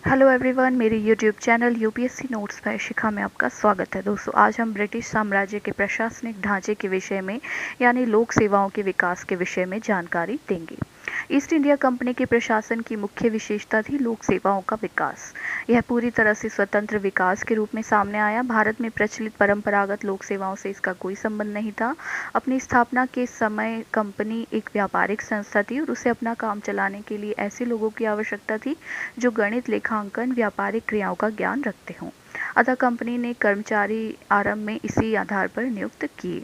Hello everyone, मेरे YouTube channel UPSC notes by Shikha में आपका स्वागत है। दोस्तों, आज हम ब्रिटिश साम्राज्य के प्रशासनिक ढांचे के विषय में यानी लोक सेवाओं के विकास के विषय में जानकारी देंगे। ईस्ट इंडिया कंपनी के प्रशासन की मुख्य विशेषता थी लोक सेवाओं का विकास। यह पूरी तरह से स्वतंत्र विकास के रूप में सामने आया। भारत में प्रचलित परंपरागत लोक सेवाओं से इसका कोई संबंध नहीं था। अपनी स्थापना के समय कंपनी एक व्यापारिक संस्था थी और उसे अपना काम चलाने के लिए ऐसे लोगों की आवश्यकता थी जो गणित, लेखांकन, व्यापारिक क्रियाओं का ज्ञान रखते हों। अतः कंपनी ने कर्मचारी आरंभ में इसी आधार पर नियुक्त किए।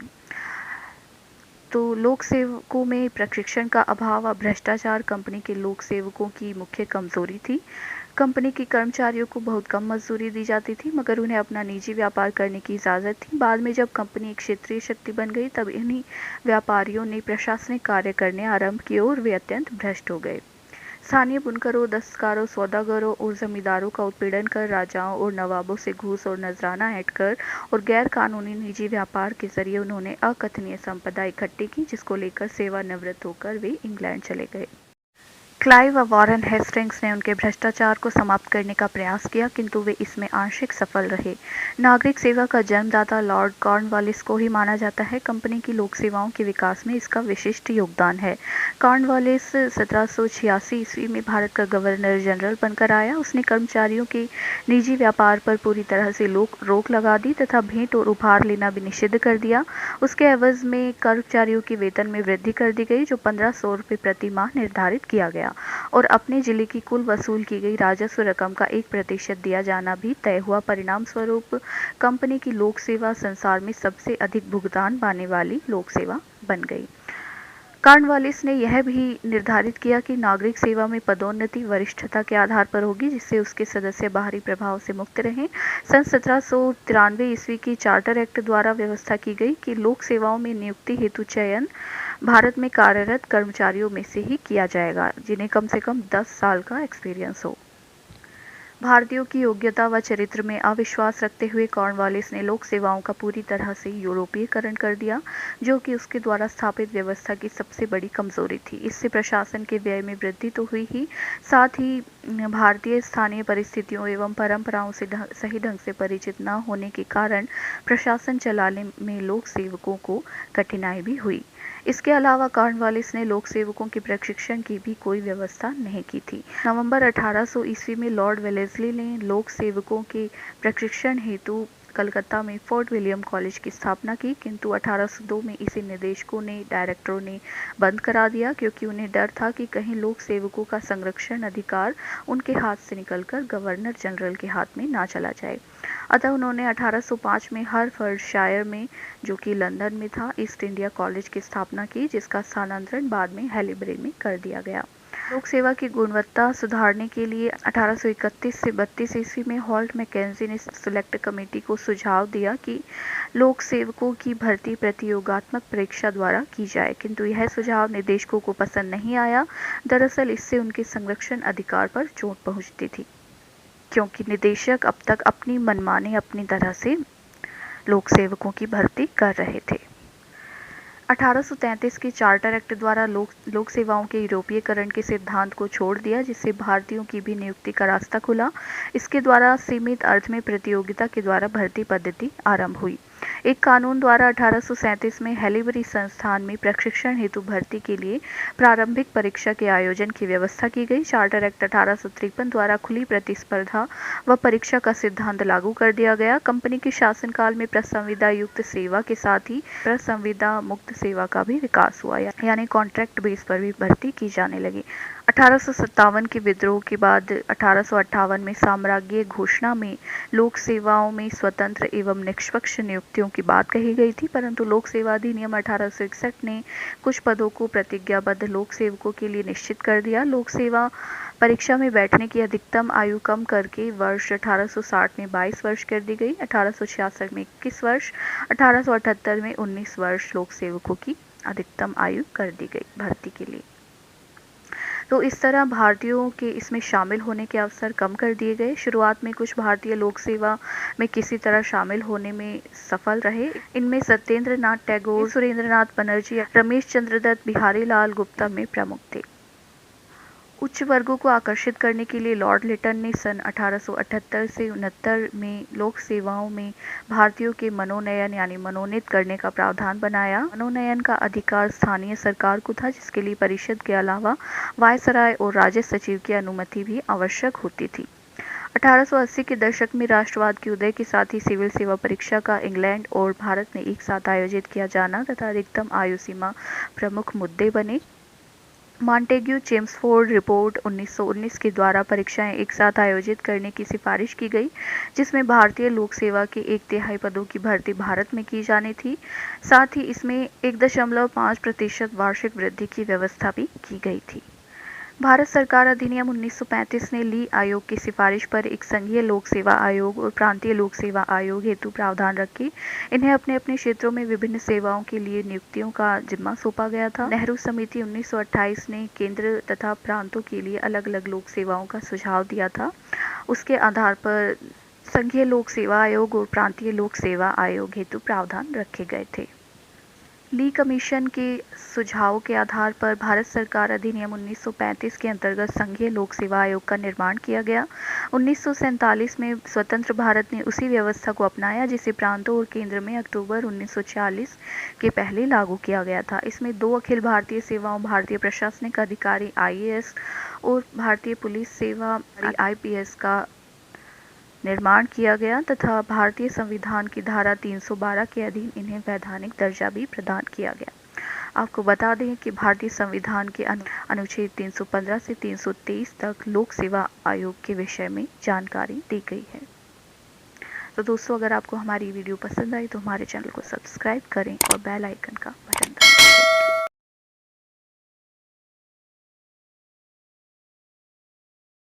तो लोक सेवकों में प्रशिक्षण का अभाव और भ्रष्टाचार कंपनी के लोक सेवकों की मुख्य कमजोरी थी। कंपनी के कर्मचारियों को बहुत कम मजदूरी दी जाती थी, मगर उन्हें अपना निजी व्यापार करने की इजाज़त थी। बाद में जब कंपनी एक क्षेत्रीय शक्ति बन गई, तब इन्हीं व्यापारियों ने प्रशासनिक कार्य करने आरंभ किए और वे अत्यंत भ्रष्ट हो गए। स्थानीय बुनकरों, दस्तकारों, सौदागरों और जमींदारों का उत्पीड़न कर, राजाओं और नवाबों से घूस और नजराना ऐंठकर और गैर कानूनी निजी व्यापार के जरिए उन्होंने अकथनीय संपदा इकट्ठी की, जिसको लेकर सेवानिवृत्त होकर वे इंग्लैंड चले गए। क्लाइव व वॉरेन हेस्टिंग्स ने उनके भ्रष्टाचार को समाप्त करने का प्रयास किया, किंतु वे इसमें आंशिक सफल रहे। नागरिक सेवा का जन्मदाता लॉर्ड कॉर्नवालिस को ही माना जाता है। कंपनी की लोक सेवाओं के विकास में इसका विशिष्ट योगदान है। कॉर्नवालिस 1786 ईस्वी में भारत का गवर्नर जनरल बनकर आया। उसने कर्मचारियों के निजी व्यापार पर पूरी तरह से रोक लगा दी तथा भेंट और उपहार लेना भी निषिद्ध कर दिया। उसके एवज में कर्मचारियों के वेतन में वृद्धि कर दी गई, जो 1500 रुपये प्रति माह निर्धारित किया गया, और अपने जिले की कुल वसूल की गई राजस्व रकम का 1% दिया जाना भी तय हुआ। परिणाम स्वरूप कंपनी की लोक सेवा संसार में सबसे अधिक भुगतान पाने वाली लोक सेवा बन गई। कॉर्नवालिस ने यह भी निर्धारित किया कि नागरिक सेवा में पदोन्नति वरिष्ठता के आधार पर होगी, जिससे उसके सदस्य बाहरी प्रभाव से मुक्त रहें। सन 1793 ईस्वी की चार्टर एक्ट द्वारा व्यवस्था की गई कि लोक सेवाओं में नियुक्ति हेतु चयन भारत में कार्यरत कर्मचारियों में से ही किया जाएगा, जिन्हें कम से कम 10 साल का एक्सपीरियंस हो। भारतीयों की योग्यता व चरित्र में अविश्वास रखते हुए कॉर्नवालिस ने लोक सेवाओं का पूरी तरह से यूरोपीयकरण कर दिया, जो कि उसके द्वारा स्थापित व्यवस्था की सबसे बड़ी कमजोरी थी। इससे प्रशासन के व्यय में वृद्धि तो हुई ही, साथ ही भारतीय स्थानीय परिस्थितियों एवं परंपराओं से सही ढंग से परिचित न होने के कारण प्रशासन चलाने में लोक सेवकों को कठिनाई भी हुई। इसके अलावा कॉर्नवालिस ने लोक सेवकों के प्रशिक्षण की भी कोई व्यवस्था नहीं की थी। नवंबर 1800 ईस्वी में लॉर्ड वेलेस्ली ने लोक सेवकों के प्रशिक्षण हेतु कलकत्ता में फोर्ट विलियम कॉलेज की स्थापना की, किंतु 1802 में इसे निदेशकों ने डायरेक्टरों ने बंद करा दिया, क्योंकि उन्हें डर था कि कहीं लोक सेवकों का संरक्षण अधिकार उनके हाथ से निकलकर गवर्नर जनरल के हाथ में ना चला जाए। अतः उन्होंने 1805 में हर्टफोर्डशायर में, जो कि लंदन में था, ईस्ट इंडिया कॉलेज की स्थापना की, जिसका स्थानांतरण बाद में हैलीबरी में कर दिया गया। लोक सेवा की गुणवत्ता सुधारने के लिए 1831 से 32 ईस्वी में हॉल्ट मैकेंजी ने सिलेक्ट कमेटी को सुझाव दिया कि लोक सेवकों की भर्ती प्रतियोगात्मक परीक्षा द्वारा की जाए, किंतु यह सुझाव निदेशकों को पसंद नहीं आया। दरअसल इससे उनके संरक्षण अधिकार पर चोट पहुंचती थी, क्योंकि निदेशक अब तक अपनी मनमानी अपनी तरह से लोक सेवकों की भर्ती कर रहे थे। 1833 के चार्टर एक्ट द्वारा लोक सेवाओं के यूरोपीयकरण के सिद्धांत को छोड़ दिया, जिससे भारतीयों की भी नियुक्ति का रास्ता खुला। इसके द्वारा सीमित अर्थ में प्रतियोगिता के द्वारा भर्ती पद्धति आरंभ हुई। एक कानून द्वारा 1837 में हैलीबरी संस्थान में प्रशिक्षण हेतु भर्ती के लिए प्रारंभिक परीक्षा के आयोजन की व्यवस्था की गई। चार्टर एक्ट 1853 द्वारा खुली प्रतिस्पर्धा व परीक्षा का सिद्धांत लागू कर दिया गया। कंपनी के शासनकाल में प्रसंविदा युक्त सेवा के साथ ही प्रसंविदा मुक्त सेवा का भी विकास हुआ, यानी कॉन्ट्रैक्ट बेस पर भी भर्ती की जाने लगी। 1857 के विद्रोह के बाद 1858 में साम्राज्यीय घोषणा में लोक सेवाओं में स्वतंत्र एवं निष्पक्ष नियुक्तियों की बात कही गई थी, परंतु लोक सेवा अधिनियम 1861 ने कुछ पदों को प्रतिज्ञाबद्ध लोक सेवकों के लिए निश्चित कर दिया। लोक सेवा परीक्षा में बैठने की अधिकतम आयु कम करके वर्ष 1860 में 22 वर्ष कर दी गई, 1866 में 21 वर्ष, 1878 में 19 वर्ष लोक सेवकों की अधिकतम आयु कर दी गई भर्ती के लिए। तो इस तरह भारतीयों के इसमें शामिल होने के अवसर कम कर दिए गए। शुरुआत में कुछ भारतीय लोक सेवा में किसी तरह शामिल होने में सफल रहे। इनमें सत्येंद्र नाथ टैगोर, सुरेंद्र नाथ बनर्जी, रमेश चंद्र दत्त, बिहारी लाल गुप्ता में प्रमुख थे। उच्च वर्गों को आकर्षित करने के लिए लॉर्ड लिटन ने सन 1878 से 69 में लोक सेवाओं में भारतीयों के मनोनयन यानी मनोनीत करने का प्रावधान बनाया। मनोनयन का अधिकार स्थानीय सरकार को था, जिसके लिए परिषद के अलावा वायसराय और राज्य सचिव की अनुमति भी आवश्यक होती थी। 1880 के दशक में राष्ट्रवाद के उदय के साथ ही सिविल सेवा परीक्षा का इंग्लैंड और भारत में एक साथ आयोजित किया जाना तथा अधिकतम आयु सीमा प्रमुख मुद्दे बने। मॉन्टेग्यू चेम्सफोर्ड रिपोर्ट 1919 के द्वारा परीक्षाएं एक साथ आयोजित करने की सिफारिश की गई, जिसमें भारतीय लोक सेवा के 1/3 पदों की भर्ती भारत में की जानी थी। साथ ही इसमें 1.5% वार्षिक वृद्धि की व्यवस्था भी की गई थी। भारत सरकार अधिनियम 1935 ने ली आयोग की सिफारिश पर एक संघीय लोक सेवा आयोग और प्रांतीय लोक सेवा आयोग हेतु प्रावधान रखे। इन्हें अपने अपने क्षेत्रों में विभिन्न सेवाओं के लिए नियुक्तियों का जिम्मा सौंपा गया था। नेहरू समिति 1928 ने केंद्र तथा प्रांतों के लिए अलग अलग लोक सेवाओं का सुझाव दिया था। उसके आधार पर संघीय लोक सेवा आयोग और प्रांतीय लोक सेवा आयोग हेतु प्रावधान रखे गए थे। ली कमीशन के सुझावों के आधार पर भारत सरकार अधिनियम 1935 के अंतर्गत संघीय लोक सेवा आयोग का निर्माण किया गया। 1947 में स्वतंत्र भारत ने उसी व्यवस्था को अपनाया जिसे प्रांतों और केंद्र में अक्टूबर 1940 के पहले लागू किया गया था। इसमें 2 अखिल भारतीय सेवाओं भारतीय प्रशासनिक अधिकारी IAS और भारतीय पुलिस सेवा IPS का निर्माण किया गया तथा भारतीय संविधान की धारा 312 के अधीन इन्हें वैधानिक दर्जा भी प्रदान किया गया। आपको बता दें कि भारतीय संविधान के अनुच्छेद 315 से 323 तक लोक सेवा आयोग के विषय में जानकारी दी गई है। तो दोस्तों, अगर आपको हमारी वीडियो पसंद आई तो हमारे चैनल को सब्सक्राइब करें और बेल आइकन का बटन दबाएं।